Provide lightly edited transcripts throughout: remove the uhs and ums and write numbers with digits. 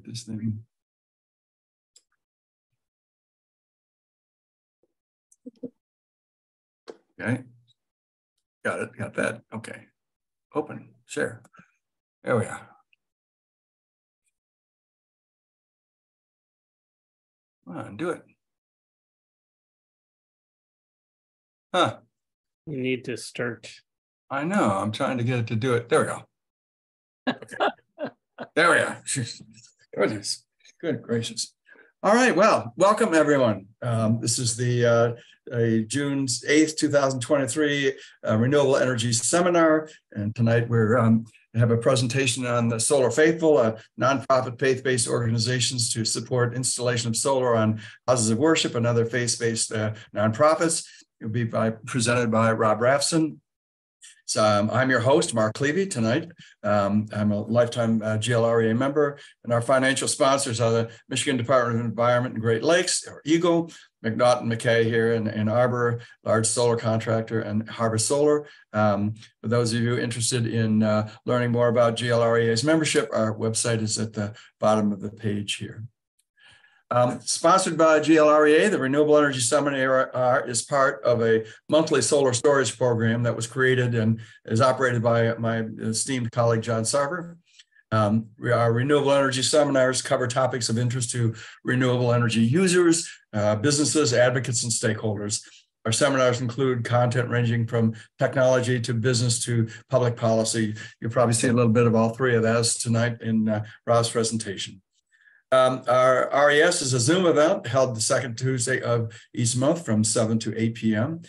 this thing. Okay. Got it. Got that. Okay. Open. Share. There we are. Come on, do it. Huh. You need to start. I know. I'm trying to get it to do it. There we go. Okay. There we are. Goodness. Good gracious. All right. Well, welcome everyone. This is the June 8th, 2023 Renewable Energy Seminar. And tonight we're have a presentation on the Solar Faithful, a nonprofit faith-based organizations to support installation of solar on houses of worship and other faith-based nonprofits. It'll be presented by Rob Rafson. So I'm your host, Mark Levy, tonight. I'm a lifetime GLREA member, and our financial sponsors are the Michigan Department of Environment and Great Lakes, or EGLE, McNaught and McKay here in Ann Arbor, large solar contractor, and Harbor Solar. For those of you interested in learning more about GLREA's membership, our website is at the bottom of the page here. Sponsored by GLREA, the Renewable Energy Seminar is part of a monthly solar storage program that was created and is operated by my esteemed colleague, John Sarver. Our renewable energy seminars cover topics of interest to renewable energy users, businesses, advocates, and stakeholders. Our seminars include content ranging from technology to business to public policy. You'll probably see a little bit of all three of those tonight in Rob's presentation. Our RES is a Zoom event held the second Tuesday of each month from 7 to 8 p.m.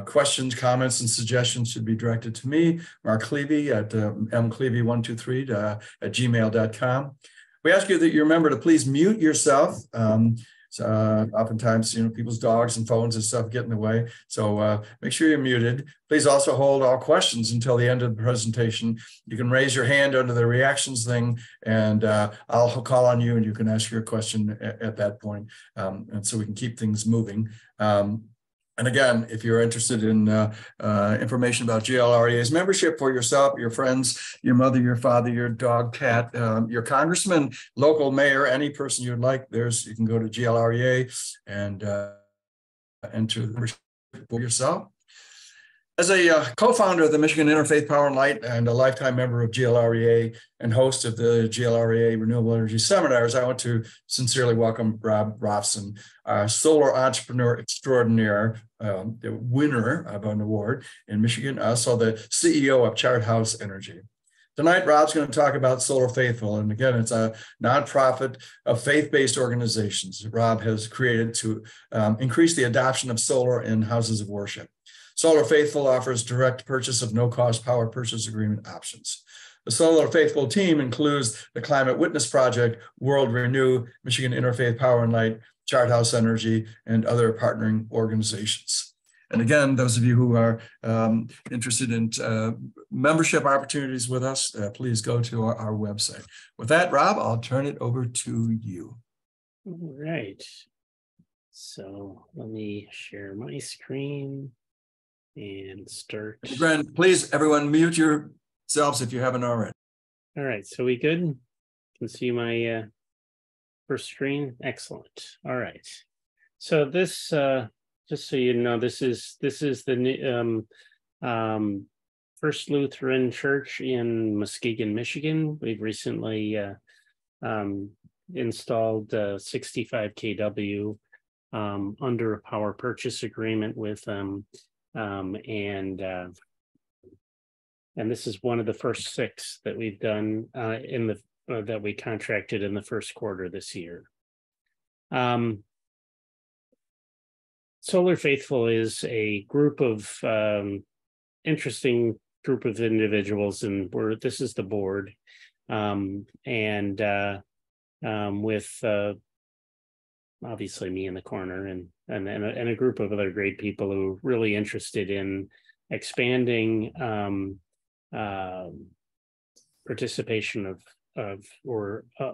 Questions, comments, and suggestions should be directed to me, Mark Levy, at mclevy123 at gmail.com. We ask you that you remember to please mute yourself. Oftentimes, people's dogs and phones and stuff get in the way. So make sure you're muted. Please also hold all questions until the end of the presentation. You can raise your hand under the reactions thing, and I'll call on you and you can ask your question at that point. And so we can keep things moving. And again, if you're interested in information about GLREA's membership for yourself, your friends, your mother, your father, your dog, cat, your congressman, local mayor, any person you'd like, you can go to GLREA and enter the membership for yourself. As a co-founder of the Michigan Interfaith Power Light and a lifetime member of GLREA and host of the GLREA Renewable Energy Seminars, I want to sincerely welcome Rob Rafson, our solar entrepreneur extraordinaire, the winner of an award in Michigan, also the CEO of Charthouse Energy. Tonight, Rob's going to talk about Solar Faithful. And again, it's a nonprofit of faith-based organizations Rob has created to increase the adoption of solar in houses of worship. Solar Faithful offers direct purchase of no-cost power purchase agreement options. The Solar Faithful team includes the Climate Witness Project, World Renew, Michigan Interfaith Power Light, Charthouse Energy, and other partnering organizations. And again, those of you who are interested in membership opportunities with us, please go to our website. With that, Rob, I'll turn it over to you. All right. So let me share my screen and start. Grant, please, everyone, mute yourselves if you haven't already. All right, so we good? You can see my first screen. Excellent. All right. So this, just so you know, this is the First Lutheran Church in Muskegon, Michigan. We've recently installed 65 kW under a power purchase agreement with them. And this is one of the first 6 that we've done that we contracted in the first quarter this year. Solar Faithful is a group of interesting group of individuals, and this is the board, with obviously me in the corner and a group of other great people who are really interested in expanding participation of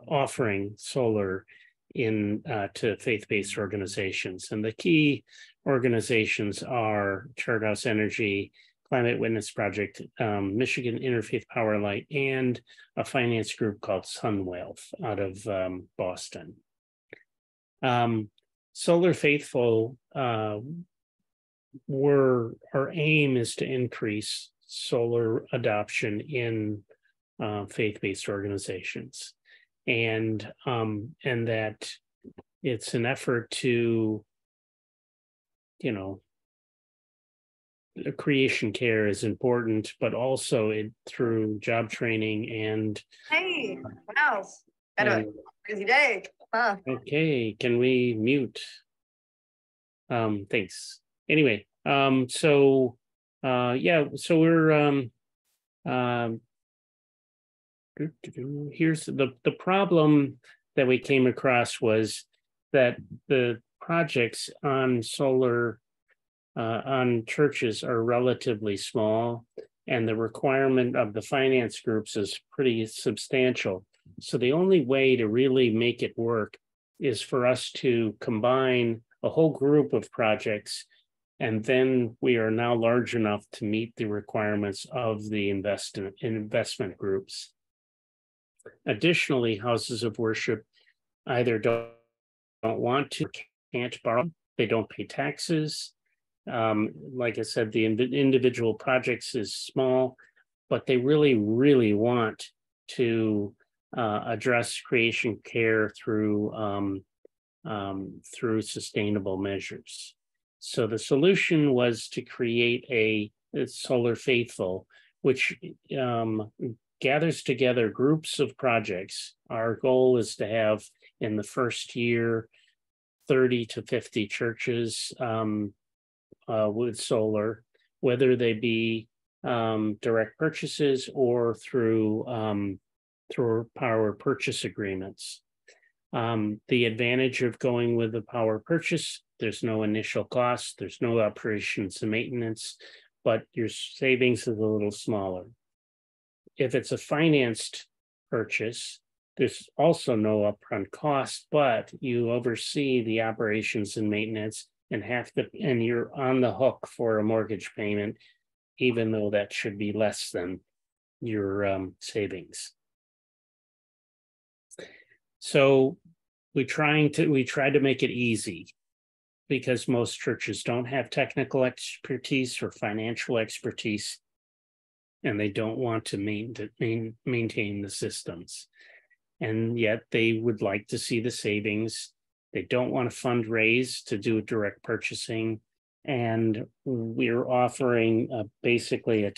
offering solar in to faith-based organizations. And the key organizations are Charthouse Energy, Climate Witness Project, Michigan Interfaith Power Light, and a finance group called Sunwealth out of Boston. Solar Faithful, our aim is to increase solar adoption in faith-based organizations, and that it's an effort to, creation care is important, but also through job training and. Hey, wow, had a crazy day. Huh. Okay, can we mute? Thanks. Anyway, so we're here's the problem that we came across was that the projects on solar on churches are relatively small, and the requirement of the finance groups is pretty substantial. So the only way to really make it work is for us to combine a whole group of projects, and then we are now large enough to meet the requirements of the investment groups. Additionally, houses of worship either don't want to, can't borrow, they don't pay taxes. Like I said, the individual projects is small, but they really, really want to address creation care through sustainable measures. So the solution was to create a Solar Faithful, which gathers together groups of projects. Our goal is to have in the first year 30 to 50 churches with solar, whether they be direct purchases or through power purchase agreements. The advantage of going with the power purchase, there's no initial cost, there's no operations and maintenance, but your savings is a little smaller. If it's a financed purchase, there's also no upfront cost, but you oversee the operations and maintenance and you're on the hook for a mortgage payment, even though that should be less than your savings. So we tried to make it easy, because most churches don't have technical expertise or financial expertise, and they don't want to maintain the systems. And yet they would like to see the savings. They don't want to fundraise to do direct purchasing. And we're offering basically a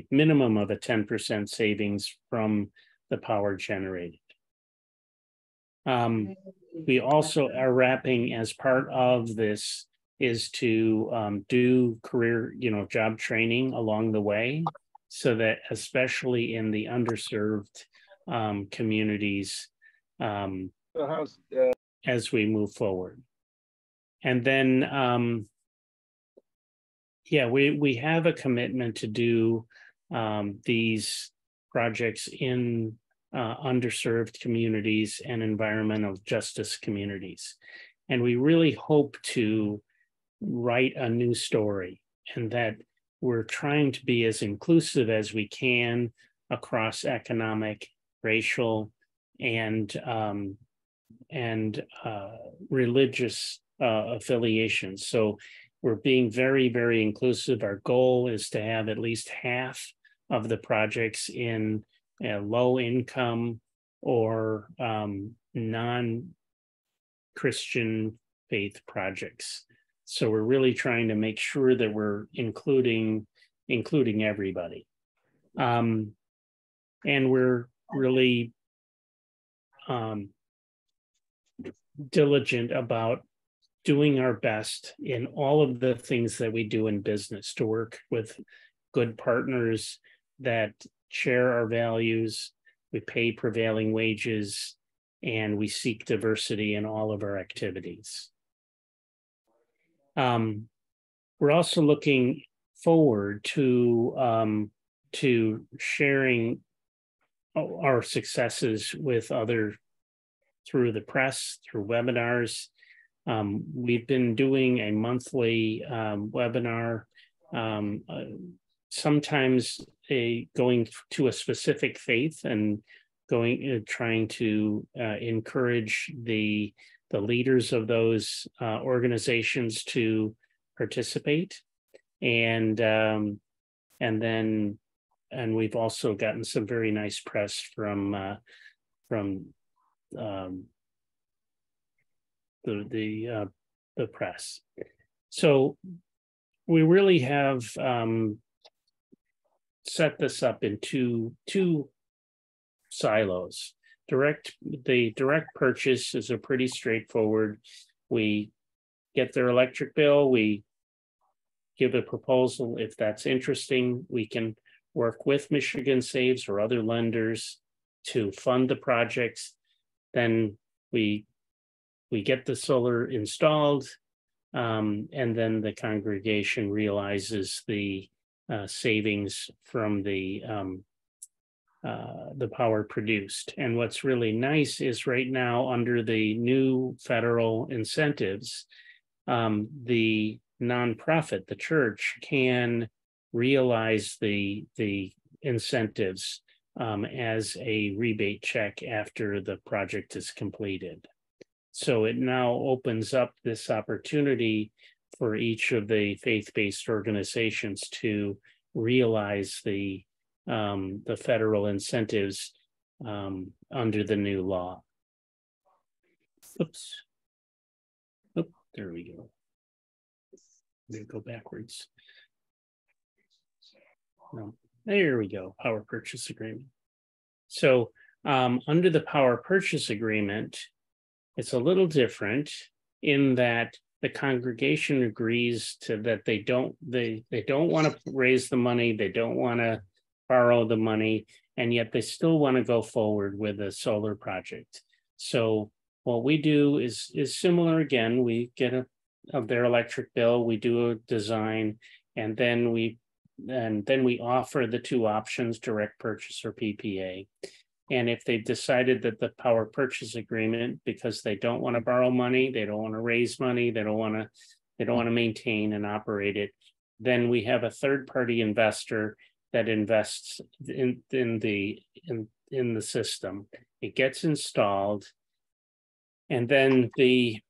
minimum of a 10% savings from the power generated. We also are wrapping, as part of this, is to do career, job training along the way, so that especially in the underserved communities, as we move forward. And then, we have a commitment to do these projects in underserved communities and environmental justice communities. And we really hope to write a new story, and that we're trying to be as inclusive as we can across economic, racial, and religious affiliations. So we're being very, very inclusive. Our goal is to have at least half of the projects in low income or non-Christian faith projects. So we're really trying to make sure that we're including everybody. And we're really diligent about doing our best in all of the things that we do in business, to work with good partners that share our values. We pay prevailing wages, and we seek diversity in all of our activities. We're also looking forward to sharing our successes with others through the press, through webinars. We've been doing a monthly webinar sometimes going to a specific faith and trying to encourage the leaders of those organizations to participate, and we've also gotten some very nice press from the press. So we really have set this up in two silos. The direct purchase is a pretty straightforward. We get their electric bill, we give a proposal. If that's interesting, we can work with Michigan Saves or other lenders to fund the projects. Then we get the solar installed, and then the congregation realizes the savings from the power produced. And what's really nice is right now, under the new federal incentives, the nonprofit, the church, can realize the incentives as a rebate check after the project is completed. So it now opens up this opportunity for each of the faith-based organizations to realize the federal incentives under the new law. Oops. Oh, there we go. I'm going to go backwards. No, there we go. Power purchase agreement. So under the power purchase agreement, it's a little different in that the congregation agrees to that they don't want to raise the money, they don't want to borrow the money, and yet they still want to go forward with a solar project. So what we do is similar again. We get their electric bill, we do a design, and then we offer the two options, direct purchase or PPA. And if they've decided that the power purchase agreement, because they don't want to borrow money, they don't want to raise money, they don't want to maintain and operate it, then we have a third-party investor that invests in the system. It gets installed, and then the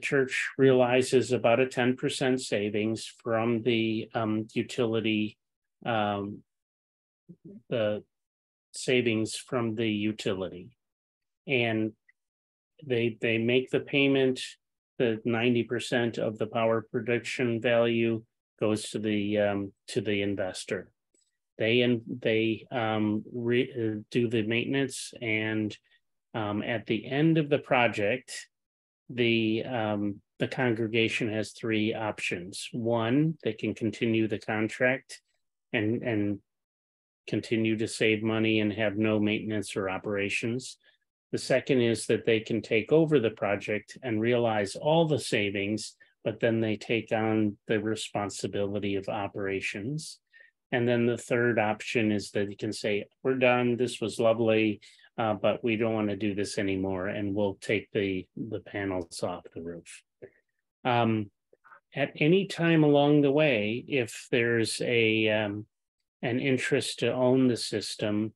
church realizes about a 10% savings from the utility, the savings from the utility, and they make the payment. The 90% of the power production value goes to the investor. They do the maintenance, and at the end of the project, the congregation has three options. One, they can continue the contract and continue to save money and have no maintenance or operations. The second is that they can take over the project and realize all the savings, but then they take on the responsibility of operations. And then the third option is that you can say, we're done, this was lovely, but we don't want to do this anymore, and we'll take the panels off the roof. At any time along the way, if there's an interest to own the system,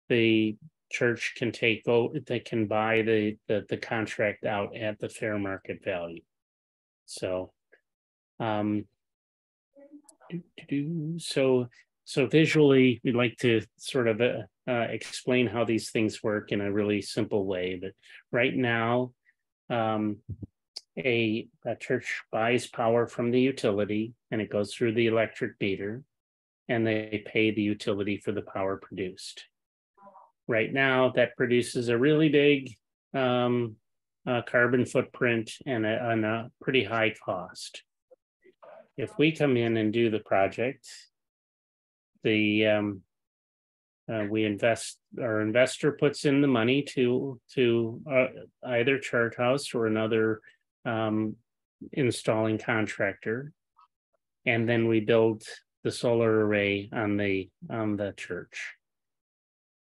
the church can take over, they can buy the contract out at the fair market value. So so visually, we'd like to sort of explain how these things work in a really simple way. But right now, a church buys power from the utility, and it goes through the electric meter, and they pay the utility for the power produced. Right now, that produces a really big carbon footprint and a pretty high cost. If we come in and do the project, our investor puts in the money to either Charthouse or another installing contractor, and then we build the solar array on the church.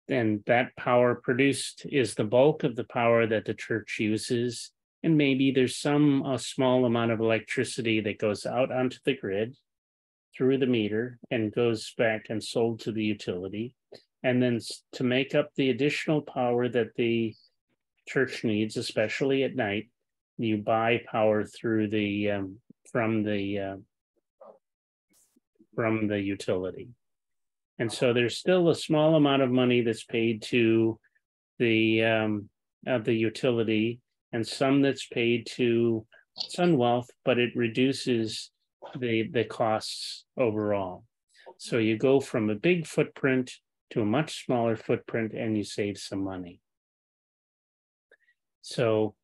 And that power produced is the bulk of the power that the church uses, and maybe there's a small amount of electricity that goes out onto the grid, through the meter and goes back and sold to the utility. And then to make up the additional power that the church needs, especially at night, you buy power through the from the utility. And so there's still a small amount of money that's paid to the utility, and some that's paid to SunWealth, but it reduces the costs overall. So you go from a big footprint to a much smaller footprint, and you save some money. So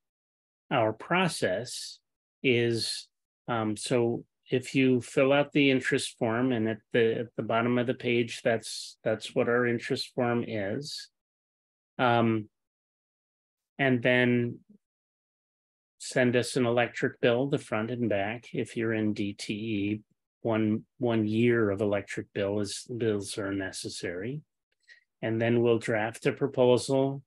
our process is, so if you fill out the interest form, and at the bottom of the page, that's what our interest form is. And then send us an electric bill, the front and back. If you're in DTE, one year of electric bills are necessary. And then we'll draft a proposal.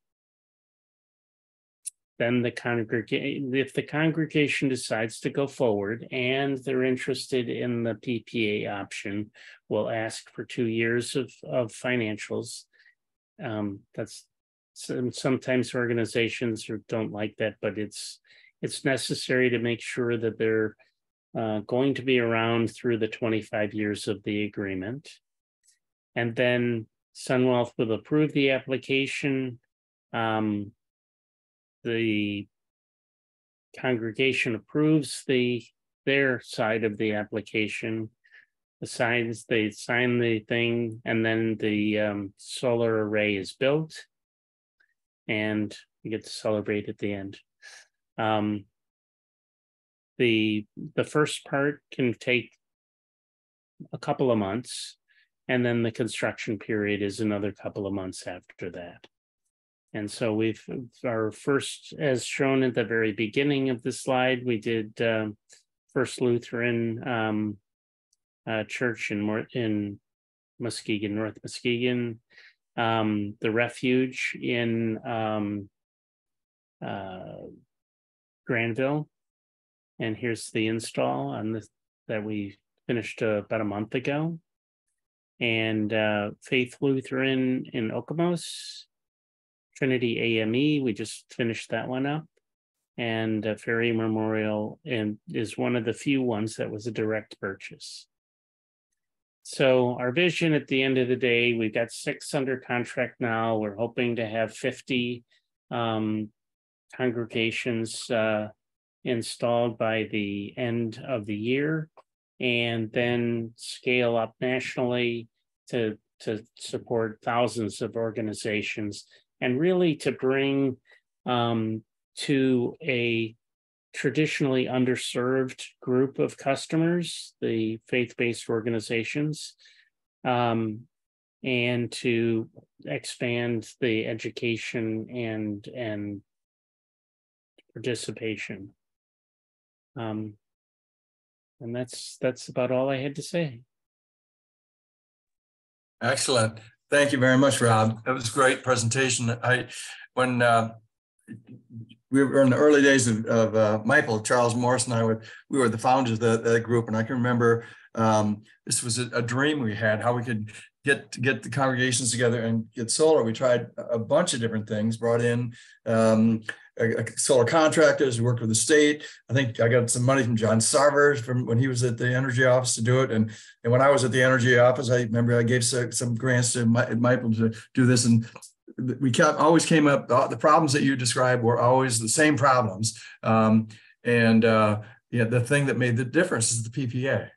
Then if the congregation decides to go forward and they're interested in the PPA option, we'll ask for 2 years of financials. That's sometimes organizations don't like that, but it's necessary to make sure that they're going to be around through the 25 years of the agreement. And then SunWealth will approve the application. The congregation approves their side of the application. They sign the thing, and then the solar array is built, and you get to celebrate at the end. The first part can take a couple of months, and then the construction period is another couple of months after that. And so our first, as shown at the very beginning of the slide, we did First Lutheran Church in Muskegon, North Muskegon, the Refuge in Granville. And here's the install on this that we finished about a month ago. And Faith Lutheran in Okemos, Trinity AME, we just finished that one up. And Ferry Memorial is one of the few ones that was a direct purchase. So our vision at the end of the day, we've got 6 under contract now. We're hoping to have 50 congregations installed by the end of the year, and then scale up nationally to support thousands of organizations, and really to bring to a traditionally underserved group of customers, the faith-based organizations, and to expand the education and participation. And that's about all I had to say. Excellent. Thank you very much, Rob. That was a great presentation. When we were in the early days of Maple, Charles Morris and I we were the founders of the group, and I can remember this was a dream we had, how we could get the congregations together and get solar. We tried a bunch of different things, brought in solar contractors, we worked with the state. I think I got some money from John Sarver from when he was at the energy office to do it. And when I was at the energy office, I remember I gave some grants to Maple to do this. And we always came up, the problems that you described were always the same problems. The thing that made the difference is the PPA.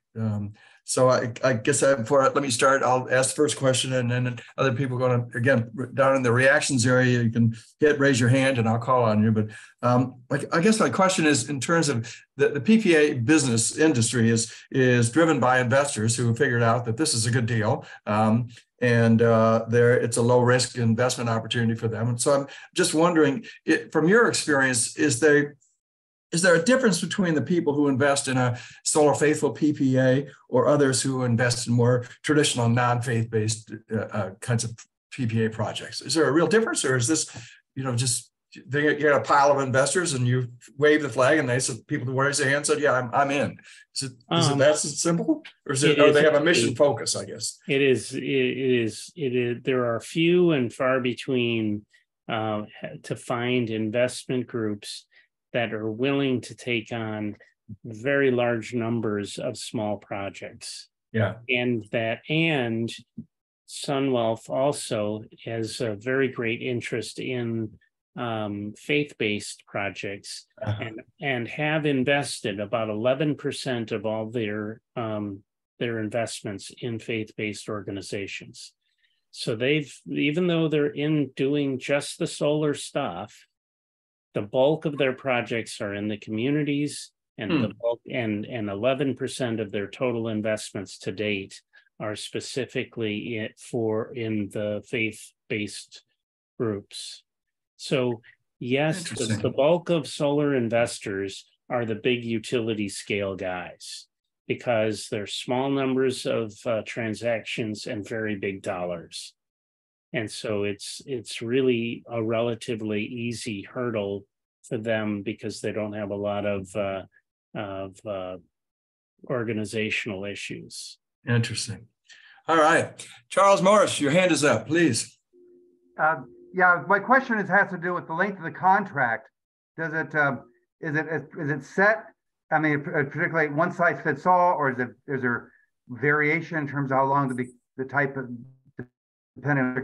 So I guess let me start. I'll ask the first question, and then other people are going to, again, down in the reactions area, you can raise your hand and I'll call on you. But I guess my question is, in terms of the PPA business industry is driven by investors who have figured out that this is a good deal. It's a low risk investment opportunity for them. And so I'm just wondering, from your experience, is there a difference between the people who invest in a solar faithful PPA or others who invest in more traditional non-faith-based kinds of PPA projects? Is there a real difference, or is this, just you get a pile of investors and you wave the flag and they said, people who raise their hand said, yeah, I'm in. Is it that simple? Or they have a mission focus, I guess? It is. There are few and far between to find investment groups that are willing to take on very large numbers of small projects. Yeah. And Sunwealth also has a very great interest in faith-based projects, and have invested about 11% of all their investments in faith-based organizations. So even though they're in doing just the solar stuff, the bulk of their projects are in the communities, and the bulk and 11% of their total investments to date are specifically in the faith-based groups. So yes, the bulk of solar investors are the big utility scale guys, because they're small numbers of transactions and very big dollars. And so it's really a relatively easy hurdle for them, because they don't have a lot of organizational issues. Interesting. All right. Charles Morris, your hand is up, please. Yeah, my question has to do with the length of the contract. Does it is it set? I mean, particularly one size fits all, or is there variation in terms of how long the type of, depending on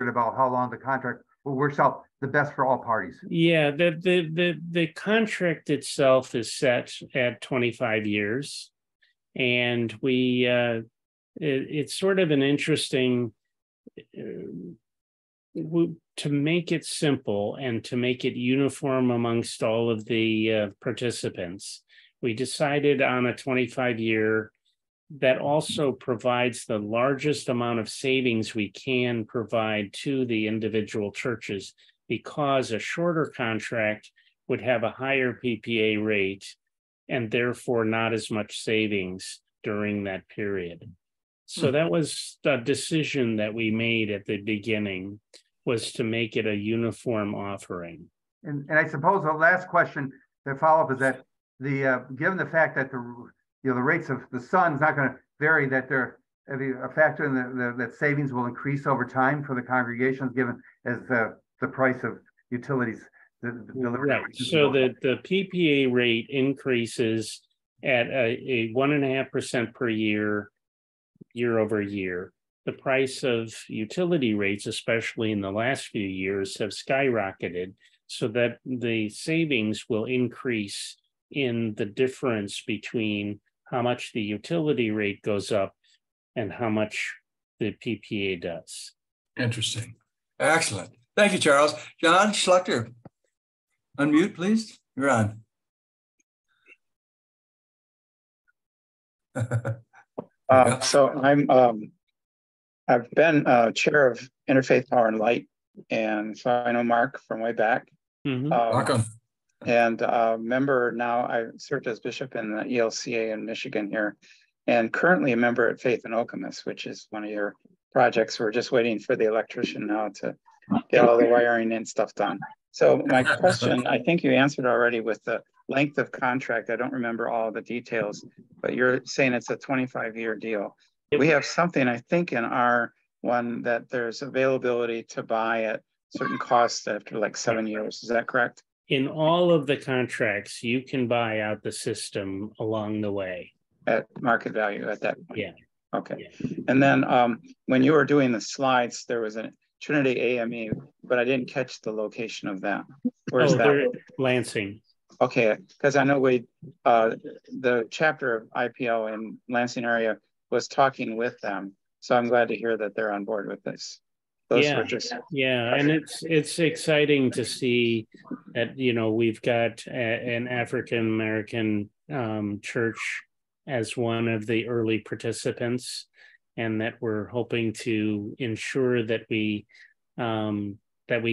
about how long the contract works out the best for all parties? Yeah, the contract itself is set at 25 years, and it's sort of an interesting. To make it simple and to make it uniform amongst all of the participants, we decided on a 25-year that also provides the largest amount of savings we can provide to the individual churches, because a shorter contract would have a higher PPA rate and therefore not as much savings during that period. So that was the decision that we made at the beginning, was to make it a uniform offering. And I suppose the last question to follow up is that given the fact that the rates of the sun is not going to vary, that a factor in that savings will increase over time for the congregations, given as the price of utilities. Right. So the PPA rate increases at a 1.5% per year over year. The price of utility rates, especially in the last few years, have skyrocketed, so that the savings will increase in the difference between how much the utility rate goes up and how much the PPA does. Interesting. Excellent. Thank you, Charles. John Schlechter, unmute, please. You're on. So I've been chair of Interfaith Power and Light, and so I know Mark from way back. Welcome. And member now. I served as bishop in the ELCA in Michigan here, and currently a member at Faith in Okemos, which is one of your projects. We're just waiting for the electrician now to get all the wiring and stuff done. So my question, I think you answered already with the length of contract. I don't remember all the details, but you're saying it's a 25-year deal. We have something, I think, in our one that there's availability to buy at certain costs after like 7 years. Is that correct? In all of the contracts, you can buy out the system along the way. At market value at that point? Yeah. Okay. Yeah. And then when you were doing the slides, there was a Trinity AME, but I didn't catch the location of that. Where's that? Lansing. Okay, because I know the chapter of IPL in Lansing area was talking with them. So I'm glad to hear that they're on board with this. And it's exciting to see that, we've got an African-American church as one of the early participants, and that we're hoping to ensure that we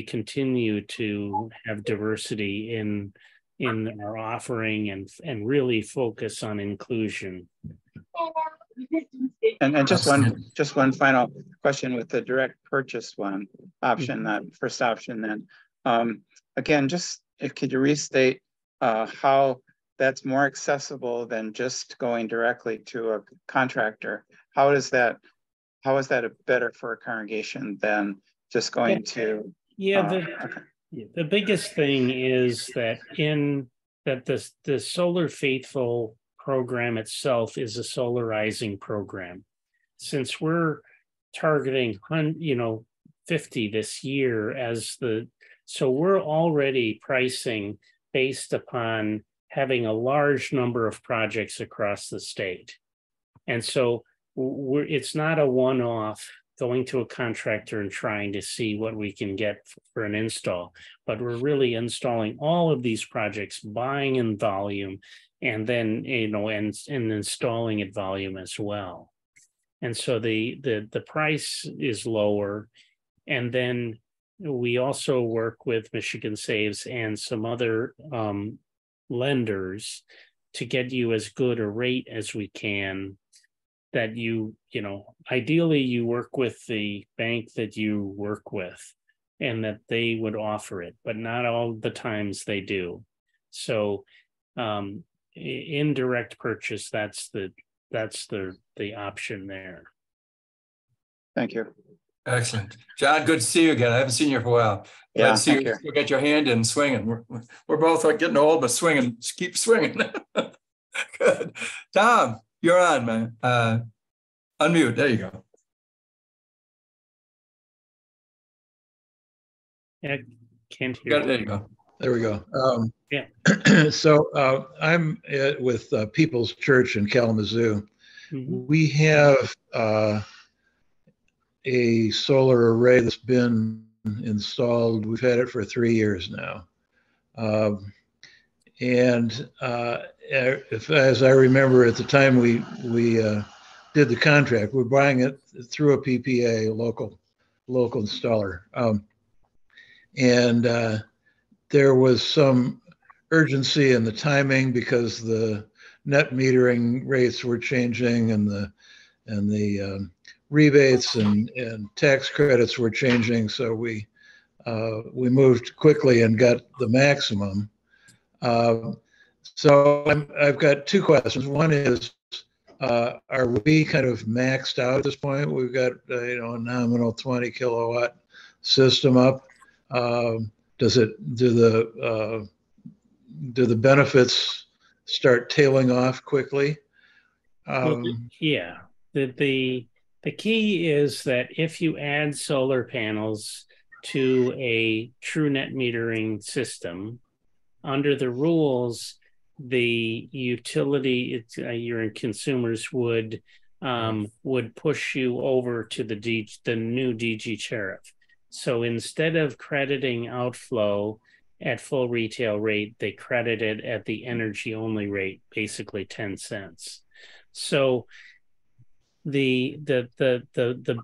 continue to have diversity in our offering and really focus on inclusion. And just one final question with the direct purchase one option, that first option then. Again, just could you restate how that's more accessible than just going directly to a contractor? How is that better for a congregation than just going to? The biggest thing is that the Solar Faithful program itself is a solarizing program. Since we're targeting 50 this year so we're already pricing based upon having a large number of projects across the state. And so it's not a one-off going to a contractor and trying to see what we can get for an install, but we're really installing all of these projects, buying in volume, and then, and installing at volume as well. And so the price is lower. And then we also work with Michigan Saves and some other lenders to get you as good a rate as we can, that ideally you work with the bank that you work with and that they would offer it, but not all the times they do. So indirect purchase, that's the option there. Thank you. Excellent. John, good to see you again. I haven't seen you for a while. Yeah, see you get your hand in swinging. We're both like getting old, but swinging, just keep swinging. Good. Tom, you're on, man. Unmute. There you go. Yeah, can't hear. There you go. There we go. Yeah. So I'm with People's Church in Kalamazoo. Mm-hmm. We have a solar array that's been installed. We've had it for 3 years now. As I remember at the time we did the contract, we're buying it through a PPA, local installer. There was some urgency in the timing because the net metering rates were changing and the rebates and tax credits were changing. So we moved quickly and got the maximum. So I've got two questions. One is, are we kind of maxed out at this point? We've got a nominal 20 kilowatt system up. Do the benefits start tailing off quickly? Yeah. The key is that if you add solar panels to a true net metering system, under the rules, the utility, your consumers would push you over to the new DG tariff. So instead of crediting outflow at full retail rate, they credit it at the energy only rate, basically 10 cents. So the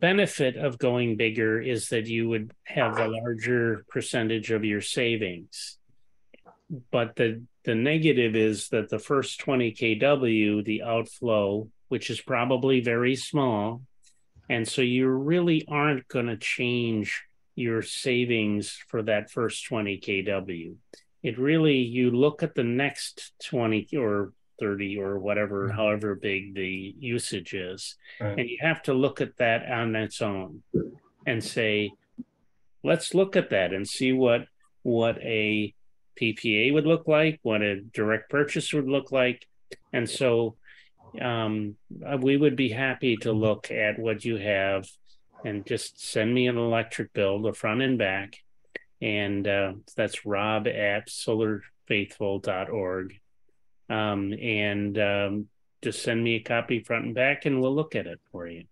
benefit of going bigger is that you would have a larger percentage of your savings. But the negative is that the first 20 kW, the outflow, which is probably very small, and so you really aren't going to change your savings for that first 20 kW. It really, you look at the next 20 or 30 or whatever, however big the usage is, right, and you have to look at that on its own and say, let's look at that and see what a PPA would look like, what a direct purchase would look like. And so we would be happy to look at what you have and just send me an electric bill, the front and back. And that's rob@solarfaithful.org. Just send me a copy front and back and we'll look at it for you.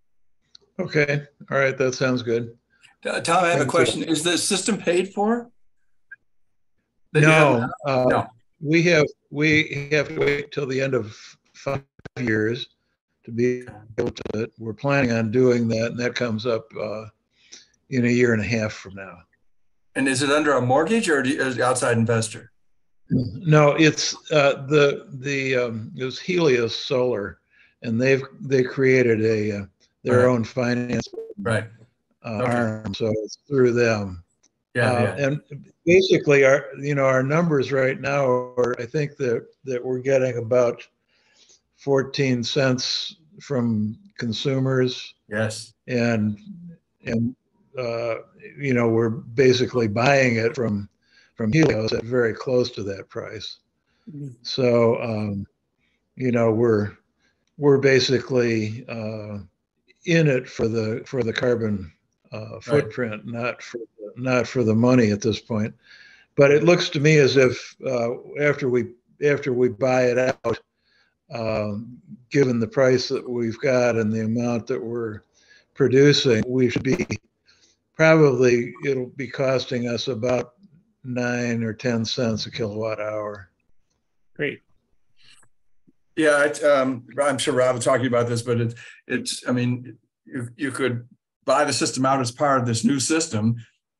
Okay. All right. That sounds good. Tom, I have a question. Is the system paid for? No. We have to wait till the end of 5 years to be able to. We're planning on doing that, and that comes up in a year and a half from now. And is it under a mortgage or is it outside investor? No, it's it was Helios Solar, and they created their own finance arm, so it's through them. Yeah. And basically, our numbers right now are, I think that we're getting about 14 cents from consumers, Yes. and we're basically buying it from Helios at very close to that price. So we're basically in it for the carbon footprint, not for the money at this point. But it looks to me as if after we buy it out, given the price that we've got and the amount that we're producing, we should be it'll be costing us about 9 or 10 cents a kilowatt hour. Great. Yeah, I'm sure Rob was talking about this, but it's. I mean, you could buy the system out as part of this new system,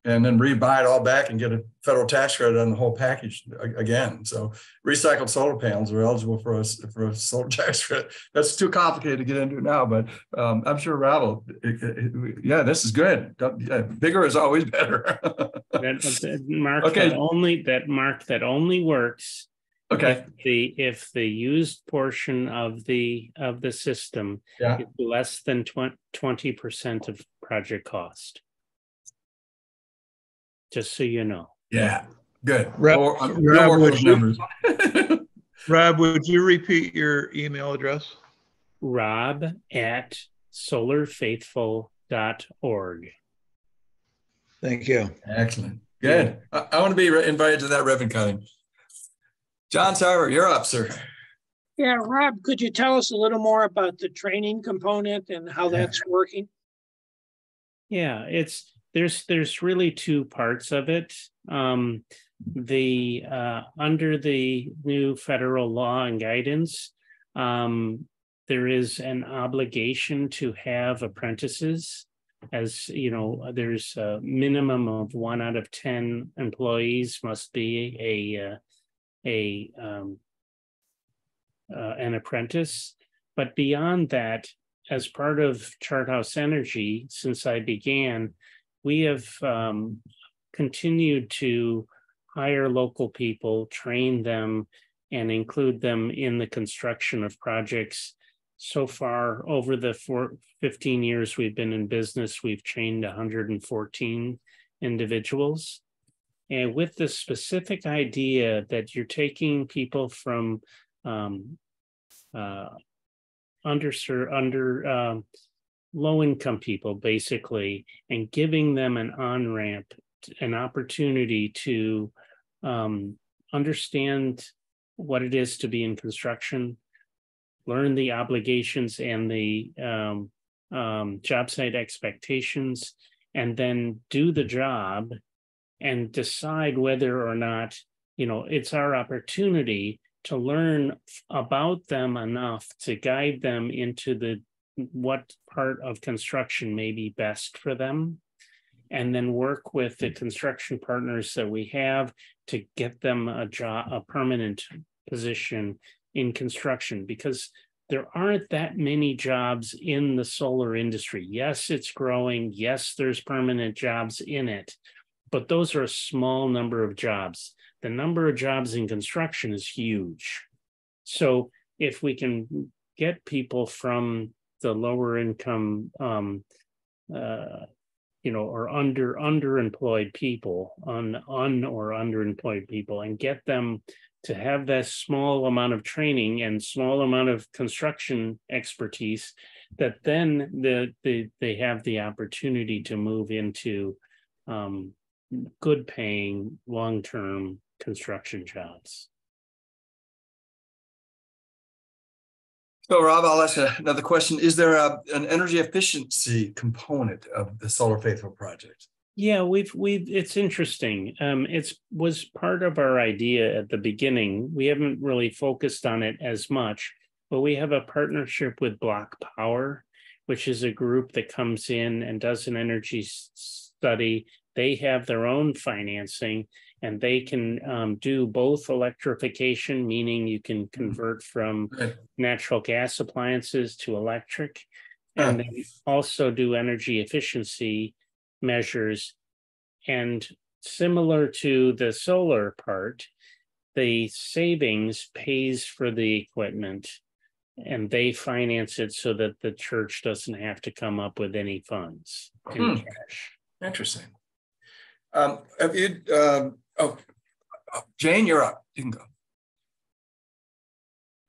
and then rebuy it all back and get a federal tax credit on the whole package again. So recycled solar panels are eligible for a solar tax credit. That's too complicated to get into now, but I'm sure Rob will. Yeah, this is good. Bigger is always better. that only works. Okay. If the used portion of the system is less than 20% of project cost. Just so you know. Yeah, good. Rob, would you repeat your email address? rob@solarfaithful.org. Thank you. Excellent. Good. Yeah. I want to be invited to that ribbon cutting. John Sarver, you're up, sir. Yeah, Rob, could you tell us a little more about the training component and how that's working? Yeah, there's really two parts of it. Under the new federal law and guidance, there is an obligation to have apprentices. As you know, there's a minimum of 1 out of 10 employees must be an apprentice. But beyond that, as part of Charthouse Energy, since I began, we have continued to hire local people, train them, and include them in the construction of projects. So far, over the 15 years we've been in business, we've trained 114 individuals. And with the specific idea that you're taking people from low-income people, basically, and giving them an on-ramp, an opportunity to understand what it is to be in construction, learn the obligations and the job site expectations, and then do the job and decide whether or not, it's our opportunity to learn about them enough to guide them into what part of construction may be best for them, and then work with the construction partners that we have to get them a permanent position in construction, because there aren't that many jobs in the solar industry. Yes, it's growing. Yes, there's permanent jobs in it, but those are a small number of jobs. The number of jobs in construction is huge. So if we can get people from the lower income, or underemployed people, underemployed people, and get them to have that small amount of training and small amount of construction expertise, that then they have the opportunity to move into good paying, long-term construction jobs. So Rob, I'll ask another question. Is there an energy efficiency component of the Solar Faithful project? Yeah, it's interesting. It was part of our idea at the beginning. We haven't really focused on it as much, but we have a partnership with Block Power, which is a group that comes in and does an energy study. They have their own financing, and they can do both electrification, meaning you can convert from natural gas appliances to electric, and then also do energy efficiency measures. And similar to the solar part, the savings pays for the equipment and they finance it so that the church doesn't have to come up with any funds in cash. Interesting. Have you, Jane, you're up. You can go.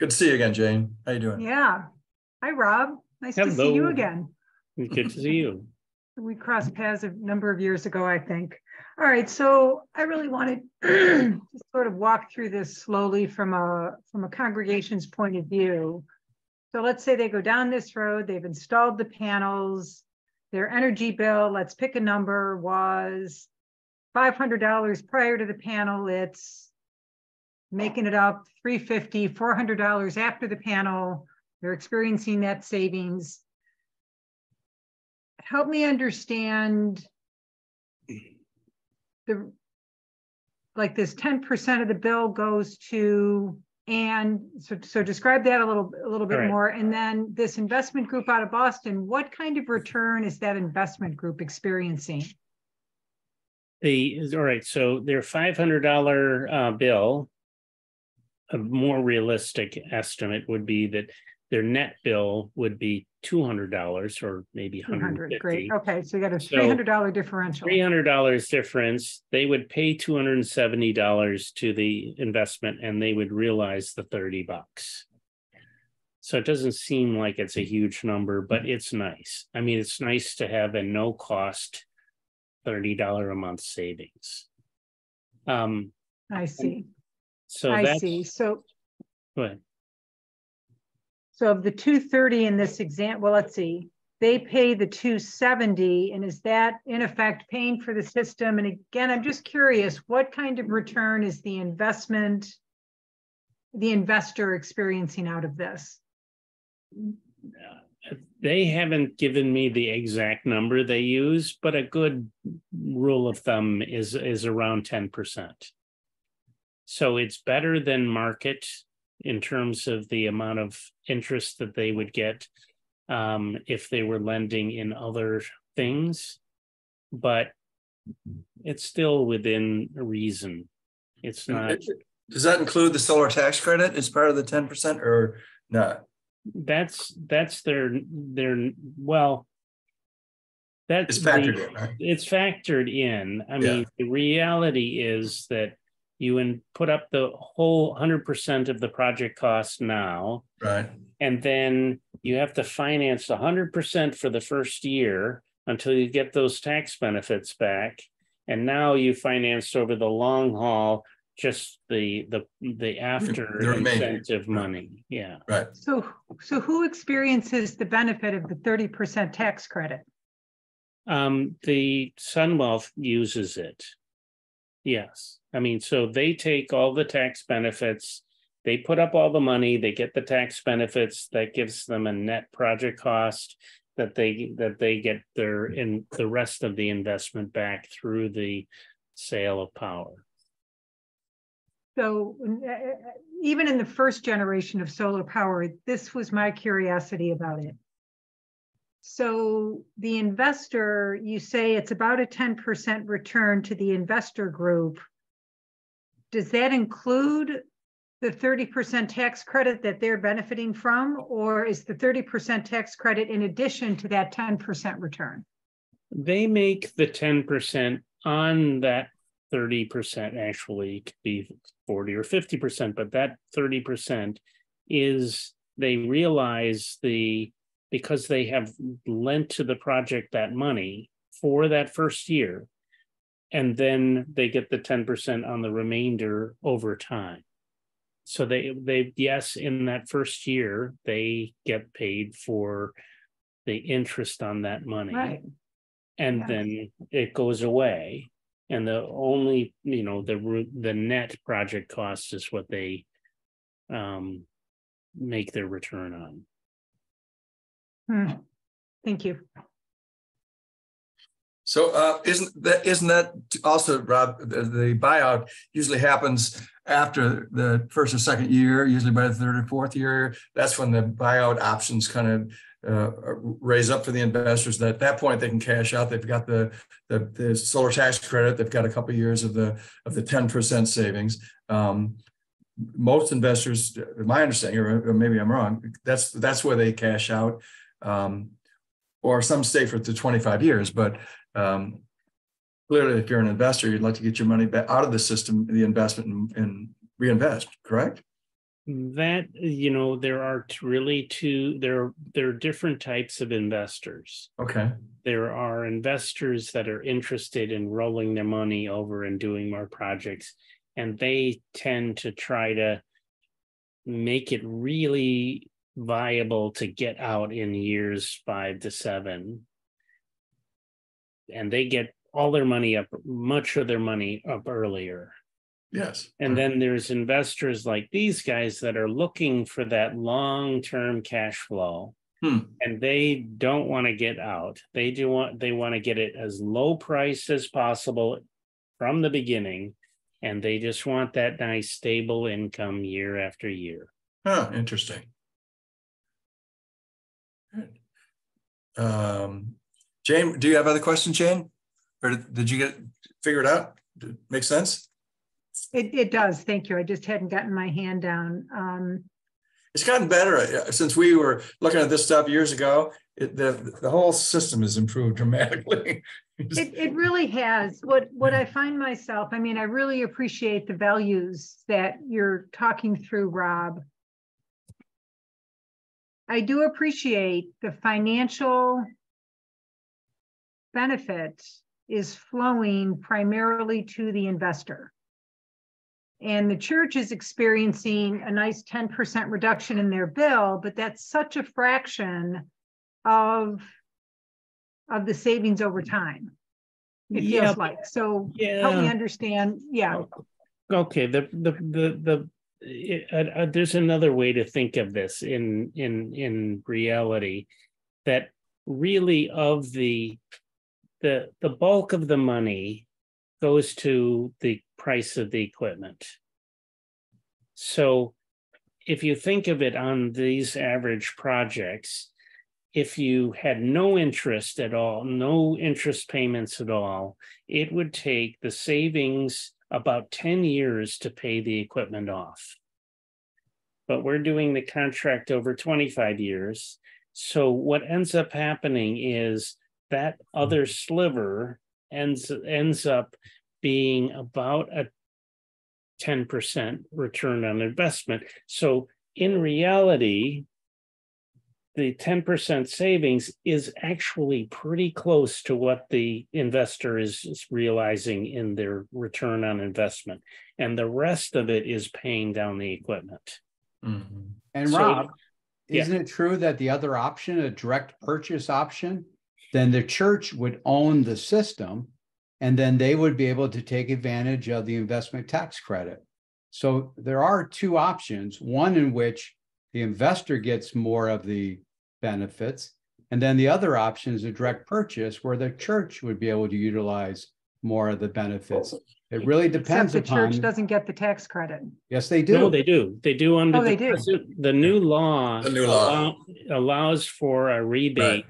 Good to see you again, Jane. How you doing? Yeah. Hi, Rob. Nice to see you again. Good to see you. We crossed paths a number of years ago, I think. All right, so I really wanted to sort of walk through this slowly from a congregation's point of view. So let's say they go down this road, they've installed the panels, their energy bill, let's pick a number, was $500 prior to the panel. It's making it up $350, $400 after the panel. They're experiencing net savings. Help me understand like this 10% of the bill goes to, and so describe that a little bit more. And then this investment group out of Boston, what kind of return is that investment group experiencing? All right, so their $500 bill, a more realistic estimate would be that their net bill would be $200 or maybe $150. Great. Okay, so you got a $300 differential. $300 difference. They would pay $270 to the investment, and they would realize the $30. So it doesn't seem like it's a huge number, but it's nice. I mean, it's nice to have a no-cost $30 a month savings. I see. So I see. So go ahead. So of the 230 in this example, well, let's see, they pay the 270, and is that in effect paying for the system? And again, I'm just curious, what kind of return is the investor experiencing out of this? They haven't given me the exact number they use, but a good rule of thumb is around 10%. So it's better than market in terms of the amount of interest that they would get if they were lending in other things, but it's still within reason. It's not. Does that include the solar tax credit as part of the 10% or not? That's their well. That's it's factored in, right? It's factored in. I mean, the reality is that you put up the whole 100% of the project cost now, right? And then you have to finance 100% for the first year until you get those tax benefits back. And now you financed over the long haul just the after incentive money. Yeah. Right. So who experiences the benefit of the 30% tax credit? The Sunwealth uses it. Yes. I mean, so they take all the tax benefits, they put up all the money, they get the tax benefits, that gives them a net project cost that they get the rest of the investment back through the sale of power. So even in the first generation of solar power, this was my curiosity about it. So the investor, you say it's about a 10% return to the investor group. Does that include the 30% tax credit that they're benefiting from, or is the 30% tax credit in addition to that 10% return? They make the 10% on that 30%, actually it could be 40 or 50%, but that 30% is, they realize because they have lent to the project that money for that first year, and then they get the 10% on the remainder over time. So they yes, in that first year, they get paid for the interest on that money. Right. And then it goes away. And the only, the net project cost is what they make their return on. Thank you. So isn't that also, Rob, the buyout usually happens after the first or second year, usually by the third or fourth year? That's when the buyout options kind raise up for the investors. That at that point they can cash out. They've got the solar tax credit. They've got a couple of years of the 10% savings. Most investors, my understanding, or maybe I'm wrong, that's where they cash out, or some stay for 25 years. But clearly, if you're an investor, you'd like to get your money back out of the system, the investment, and reinvest. Correct? That, there are there are different types of investors. Okay. There are investors that are interested in rolling their money over and doing more projects, and they tend to try to make it really viable to get out in years 5 to 7. And they get all their money up, much of their money up earlier. Yes. And then there's investors like these guys that are looking for that long-term cash flow, and they don't want to get out. They want to get it as low price as possible from the beginning, and they just want that nice stable income year after year. Oh, interesting. Good. Jane, do you have other questions, Jane? Or did you figure it out? Did it make sense? It does. Thank you. I just hadn't gotten my hand down. It's gotten better since we were looking at this stuff years ago. The whole system has improved dramatically. It really has. What I find myself, I mean, I really appreciate the values that you're talking through, Rob. I do appreciate the financial benefit is flowing primarily to the investor. And the church is experiencing a nice 10% reduction in their bill, but that's such a fraction of the savings over time. It feels like. So help me understand. Yeah. Okay. There's another way to think of this in reality, that really of the bulk of the money goes to the price of the equipment. So if you think of it on these average projects, if you had no interest at all, no interest payments at all, it would take the savings about 10 years to pay the equipment off. But we're doing the contract over 25 years. So what ends up happening is that other sliver ends up being about a 10% return on investment. So in reality, the 10% savings is actually pretty close to what the investor is realizing in their return on investment. And the rest of it is paying down the equipment. Mm-hmm. And Rob, isn't it true that the other option, a direct purchase option, then the church would own the system, and then they would be able to take advantage of the investment tax credit? So there are two options, one in which the investor gets more of the benefits, and then the other option is a direct purchase where the church would be able to utilize more of the benefits. It really depends Except the upon... church doesn't get the tax credit. Yes, they do. No, they do. They do under they do. The new law. The new law allows for a rebate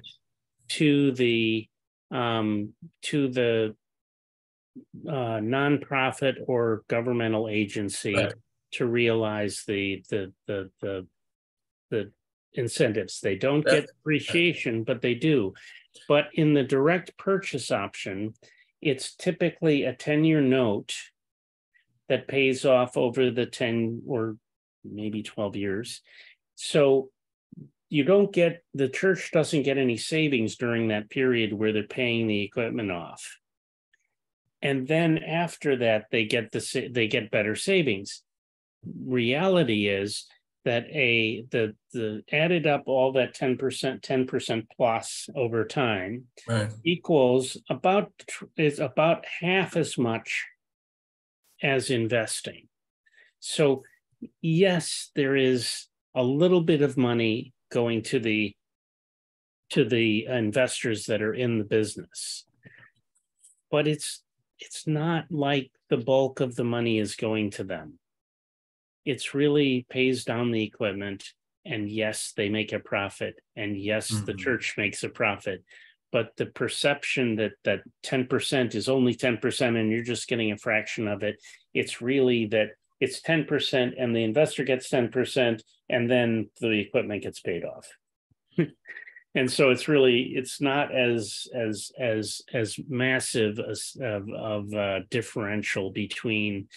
to the nonprofit or governmental agency to realize the incentives. They don't get appreciation, but they do. But in the direct purchase option, it's typically a 10-year note that pays off over the 10 or maybe 12 years. So the church doesn't get any savings during that period where they're paying the equipment off. And then after that, they get better savings. Reality is that the added up all that 10% plus over time equals about half as much as investing. So yes, there is a little bit of money going to the investors that are in the business, but it's not like the bulk of the money is going to them. It's really pays down the equipment and yes, they make a profit, and yes, the church makes a profit. But the perception that 10% is only 10% and you're just getting a fraction of it, it's really that it's 10% and the investor gets 10% and then the equipment gets paid off. And so it's not as massive of a differential between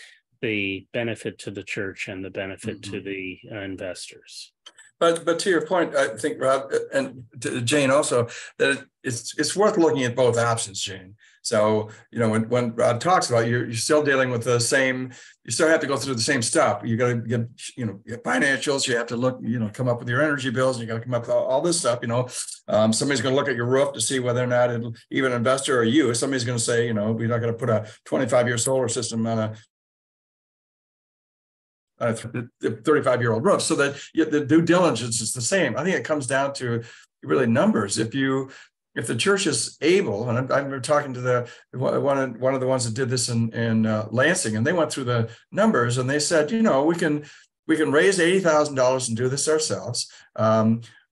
the benefit to the church and the benefit to the investors. But to your point, I think, Rob, and to Jane also, that it's worth looking at both options, Jane. So, when Rob talks about you're still dealing with the same, you still have to go through the same stuff. You got to get, get financials, you have to look, come up with your energy bills, and you got to come up with all this stuff, somebody's going to look at your roof to see whether or not it'll, even an investor or you, somebody's going to say, we're not going to put a 25-year solar system on a 35-year-old roof, so that the due diligence is the same. I think it comes down to really numbers. If the church is able, and I'm talking to one of the ones that did this in Lansing, and they went through the numbers and they said, we can raise $80,000 and do this ourselves,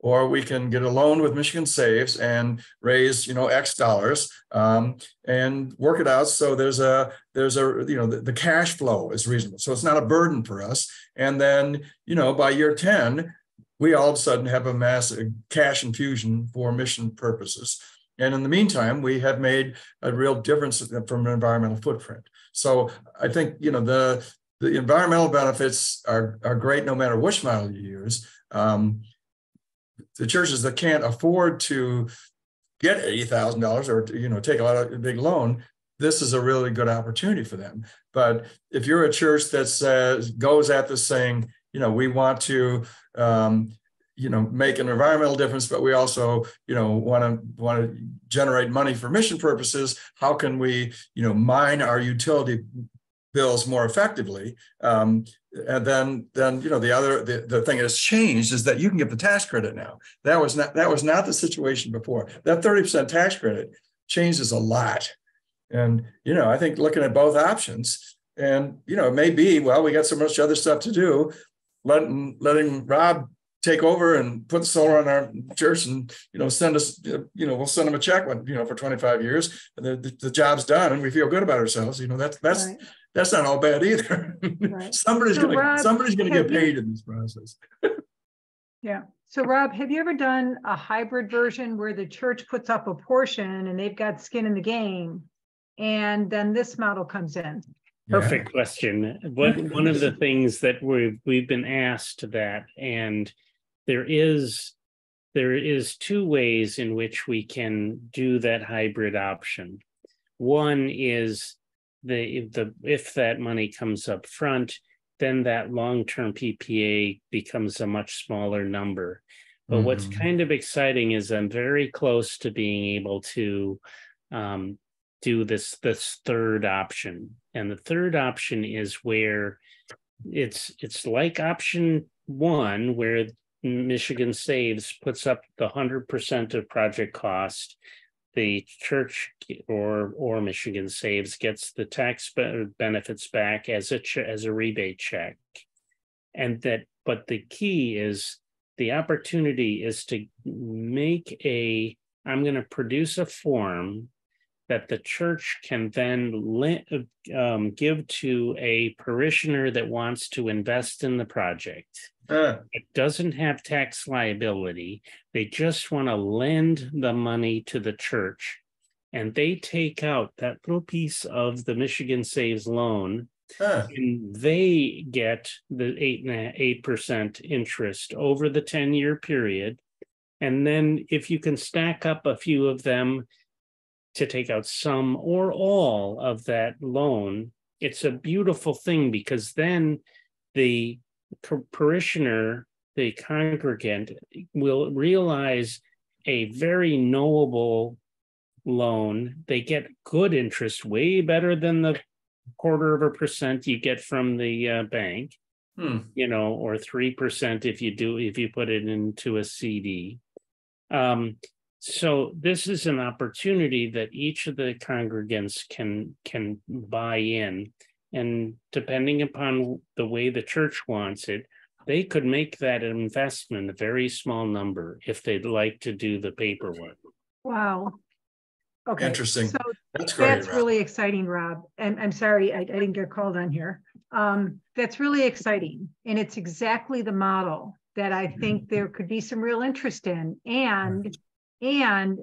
or we can get a loan with Michigan Saves and raise X dollars and work it out so there's a the cash flow is reasonable, so it's not a burden for us. And then by year 10 we all of a sudden have a massive cash infusion for mission purposes, and in the meantime we have made a real difference from an environmental footprint. So I think the environmental benefits are great no matter which model you use. The churches that can't afford to get $80,000 or take a big loan, this is a really good opportunity for them. But if you're a church that goes at this saying, we want to make an environmental difference, but we also want to generate money for mission purposes, how can we mine our utility bills more effectively? And then the thing that's changed is that you can get the tax credit now. That was not the situation before. That 30% tax credit changes a lot. And I think looking at both options, and it may be, well, we got so much other stuff to do, letting Rob take over and put solar on our church and send us, we'll send them a check for 25 years, and the job's done and we feel good about ourselves. That's Right. That's not all bad either. Right. Somebody's So, gonna Rob, get paid in this process. Yeah. So Rob, have you ever done a hybrid version where the church puts up a portion and they've got skin in the game, and then this model comes in? Perfect question. One of the things that we've been asked that, and there is two ways in which we can do that hybrid option. One is if that money comes up front, then that long-term PPA becomes a much smaller number. But what's kind of exciting is I'm very close to being able to do this third option. And the third option is where it's like option one, where Michigan Saves puts up the 100% of project cost. The church or Michigan Saves gets the tax benefits back as a rebate check, but the key is the opportunity is to make I'm going to produce a form that the church can then give to a parishioner that wants to invest in the project. It doesn't have tax liability. They just want to lend the money to the church, and they take out that little piece of the Michigan Saves loan, and they get the 8% interest over the 10-year period. And then if you can stack up a few of them to take out some or all of that loan, it's a beautiful thing, because then the parishioner, the congregant, will realize a very knowable loan. They get good interest, way better than the 0.25% you get from the bank, or 3% if you put it into a CD. So this is an opportunity that each of the congregants can buy in, and depending upon the way the church wants it, they could make that an investment, a very small number, if they'd like to do the paperwork. Wow. Okay. Interesting. So That's great, that's Rob. really exciting, Rob. And I'm sorry, I didn't get called on here. That's really exciting. And it's exactly the model that I think there could be some real interest in. And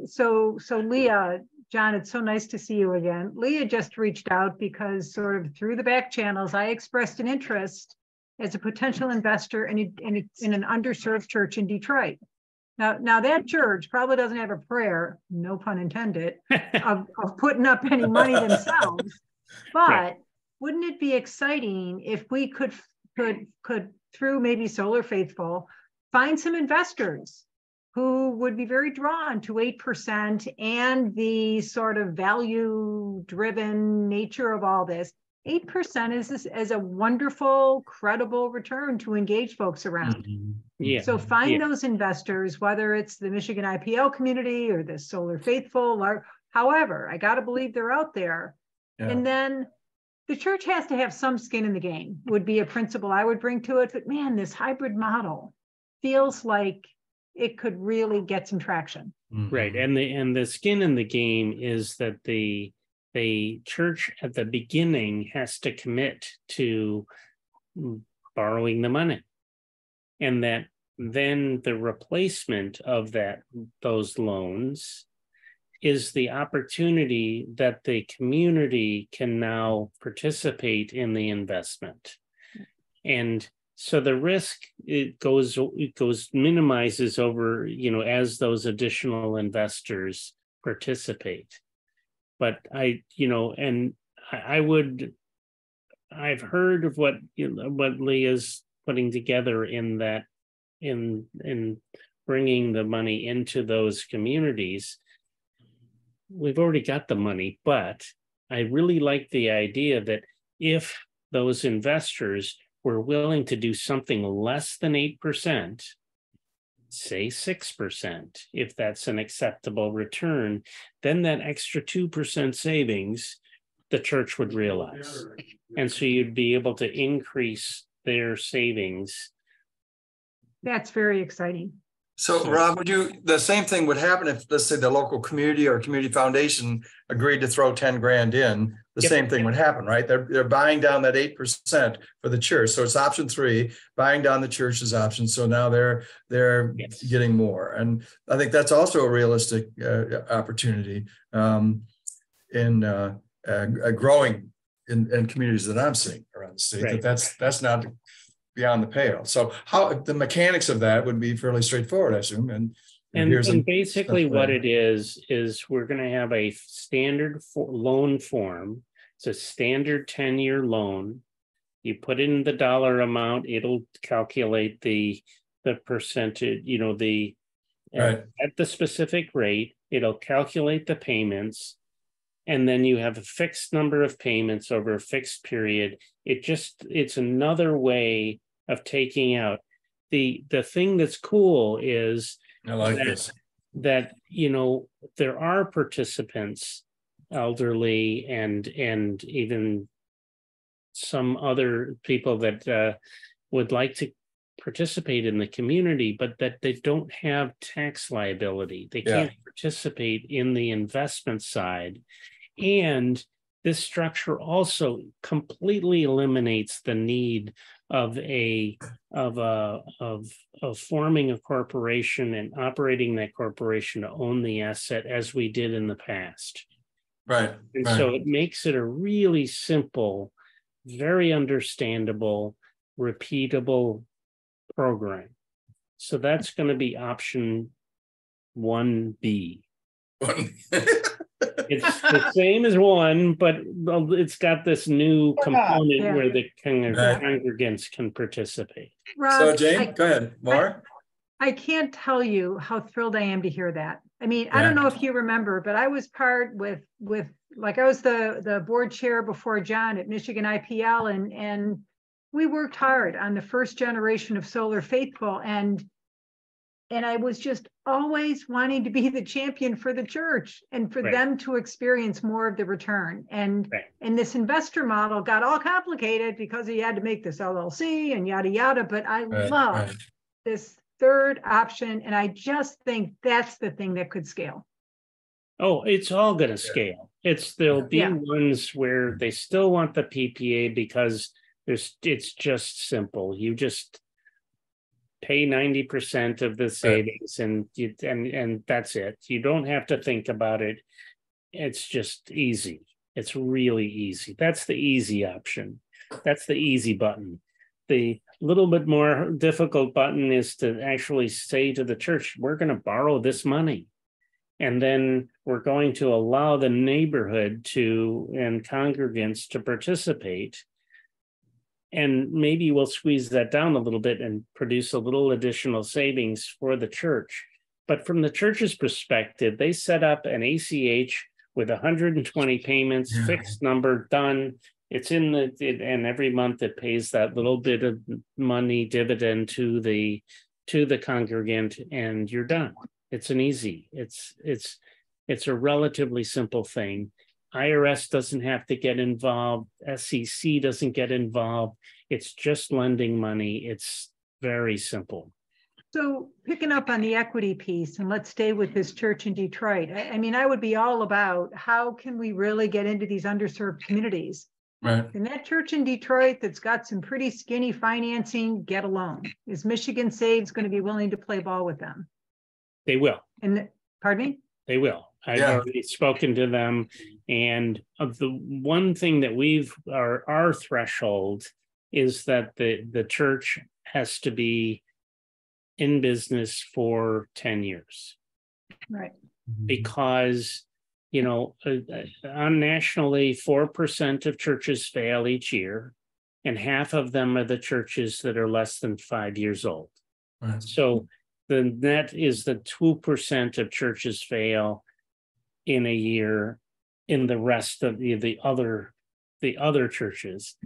so Leah, John, it's so nice to see you again. Leah just reached out because sort of through the back channels, I expressed an interest as a potential investor in an underserved church in Detroit. Now that church probably doesn't have a prayer, no pun intended, of putting up any money themselves. But Right. Wouldn't it be exciting if we could through maybe Solar Faithful find some investors who would be very drawn to 8% and the sort of value-driven nature of all this. 8% is a wonderful, credible return to engage folks around. Yeah. So find those investors, whether it's the Michigan IPL community or the Solar Faithful, or however, I got to believe they're out there. Yeah. And then the church has to have some skin in the game, would be a principle I would bring to it. But man, this hybrid model feels like it could really get some traction. Right. And the skin in the game is that the church at the beginning has to commit to borrowing the money, and that then the replacement of those loans is the opportunity that the community can now participate in the investment. And so the risk, it goes minimizes over, as those additional investors participate. But I've heard of what Leah's putting together in that, in bringing the money into those communities. We've already got the money, but I really like the idea that if those investors were willing to do something less than 8%, say 6%, if that's an acceptable return, then that extra 2% savings the church would realize. And so you'd be able to increase their savings. That's very exciting. So Rob, the same thing would happen if, let's say, the local community or community foundation agreed to throw 10 grand in, the same thing would happen, right? They're buying down that 8% for the church. So it's option 3, buying down the church's option. So now they're getting more. And I think that's also a realistic opportunity in growing in communities that I'm seeing around the state. Right. That's not beyond the pale. So how the mechanics of that would be fairly straightforward, I assume. And basically what it is we're going to have a standard loan form. It's a standard 10-year loan. You put in the dollar amount, it'll calculate the percentage, at the specific rate, it'll calculate the payments. And then you have a fixed number of payments over a fixed period. It's another way of taking out. The thing that's cool is I like this. That there are participants, elderly and even some other people that would like to participate in the community, but that they don't have tax liability. They can't participate in the investment side. And this structure also completely eliminates the need of forming a corporation and operating that corporation to own the asset as we did in the past. Right. And so it makes it a really simple, very understandable, repeatable program. So that's going to be option 1B. It's the same as 1, but it's got this new component where the congregants can participate. Rob, so Jane, go ahead. More? I can't tell you how thrilled I am to hear that. I mean, I don't know if you remember, but I was part I was the board chair before John at Michigan IPL, and we worked hard on the first generation of Solar Faithful, and And I was just always wanting to be the champion for the church and for Right. them to experience more of the return. And, Right. and this investor model got all complicated because he had to make this LLC and yada, yada. But I love this third option. And I just think that's the thing that could scale. Oh, it's all going to scale. There'll be Yeah. ones where they still want the PPA because it's just simple. You just pay 90% of the savings and that's it. You don't have to think about it. It's just easy. It's really easy. That's the easy option. That's the easy button. The little bit more difficult button is to actually say to the church, we're going to borrow this money. And then we're going to allow the neighborhood and congregants to participate. And maybe we'll squeeze that down a little bit and produce a little additional savings for the church. But from the church's perspective, they set up an ACH with 120 payments, fixed number, done. It's and every month it pays that little bit of money dividend to the congregant, and you're done. It's a relatively simple thing. IRS doesn't have to get involved. SEC doesn't get involved. It's just lending money. It's very simple. So picking up on the equity piece, and let's stay with this church in Detroit. I mean, I would be all about how can we really get into these underserved communities? Right. And that church in Detroit that's got some pretty skinny financing, get a loan. Is Michigan Saves going to be willing to play ball with them? They will. And pardon me? They will. I've already spoken to them. And of the one thing that our threshold is that the church has to be in business for 10 years. Right. Because, nationally, 4% of churches fail each year, and half of them are the churches that are less than 5 years old. Right. So the net is that 2% of churches fail in a year in the rest of the other churches,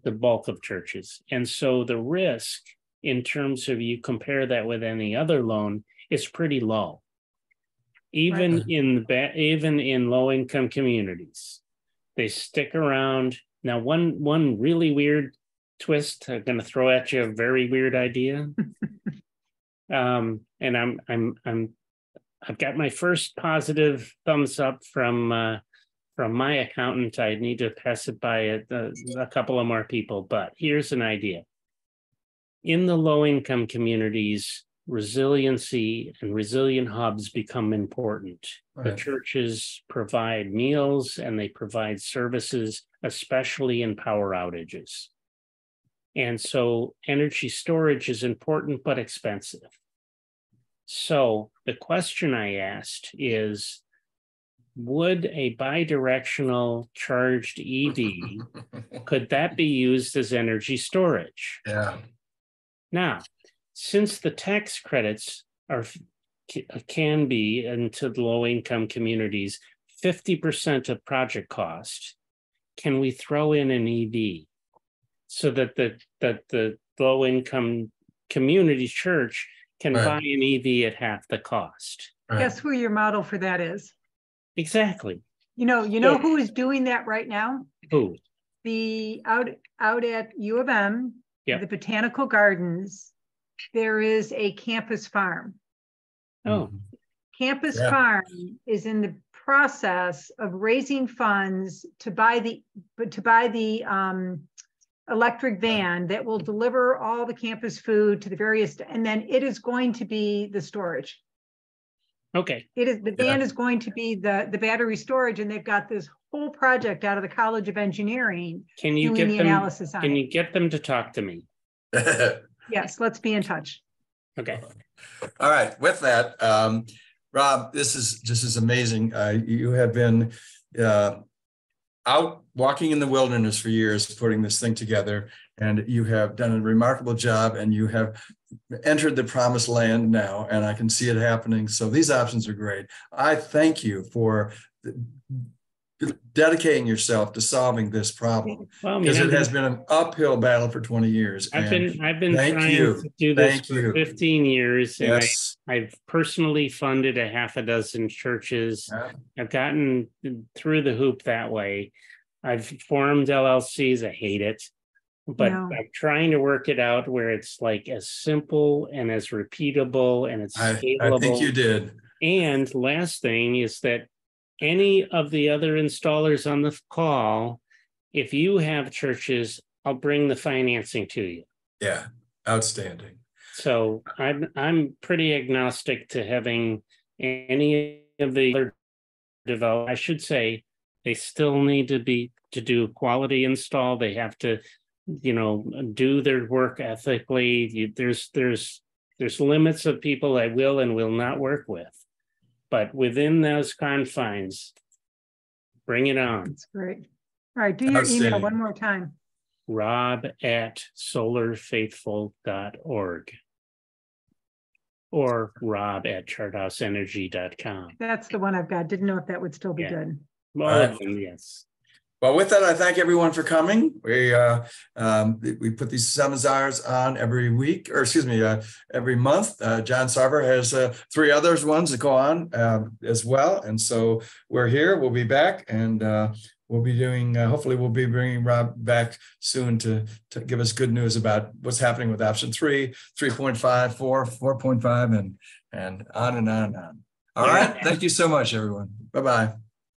the bulk of churches. And so the risk in terms of you compare that with any other loan is pretty low. Even in low-income communities, they stick around. Now, one really weird twist, I'm going to throw at you a very weird idea. And I've got my first positive thumbs up from my accountant. I need to pass it by a couple of more people, but here's an idea. In the low-income communities, resiliency and resilient hubs become important. Right. The churches provide meals and they provide services, especially in power outages. And so energy storage is important but expensive. So the question I asked is, would a bidirectional charged EV, could that be used as energy storage? Yeah. Now, since the tax credits can be into the low-income communities 50% of project cost, can we throw in an EV so that the low-income community church can buy an EV at half the cost? Right. Guess who your model for that is? Exactly. You know who is doing that right now? Who? The out at U of M, Yep. the Botanical Gardens, there is a campus farm. Oh. Campus Farm is in the process of raising funds to buy the electric van that will deliver all the campus food to the various, and then it is going to be the storage. Okay. The van is going to be the battery storage, and they've got this whole project out of the College of Engineering doing the analysis on Can it. you get them to talk to me? Yes, let's be in touch. Okay. All right. With that, Rob, this is amazing. You have been out walking in the wilderness for years, putting this thing together, and you have done a remarkable job, and you have entered the promised land now, and I can see it happening. So these options are great. I thank you for dedicating yourself to solving this problem, because it has been an uphill battle for 20 years. I've been trying to do this for 15 years, and yes. I've personally funded a half a dozen churches. I've gotten through the hoop that way. I've formed LLCs. I hate it, but No. I'm trying to work it out where it's like as simple and as repeatable and it's scalable. I think you did. And last thing is that any of the other installers on the call, if you have churches, I'll bring the financing to you. Yeah, outstanding. So I'm pretty agnostic to having any of the other develop. I should say they still need to do quality install. They have to, do their work ethically. There's limits of people I will and will not work with, but within those confines, bring it on. That's great. All right, do your email one more time. rob@solarfaithful.org or rob@charthouseenergy.com. That's the one I've got. Didn't know if that would still be good. All of them, yes. Well, with that, I thank everyone for coming. We put these seminars on every week, or excuse me, every month. John Sarver has 3 other ones that go on as well. And so we're here. We'll be back, and we'll be doing. Hopefully, we'll be bringing Rob back soon to give us good news about what's happening with option 3, 3.5, 4, 4.5, and on and on and on. All right. Thank you so much, everyone. Bye-bye.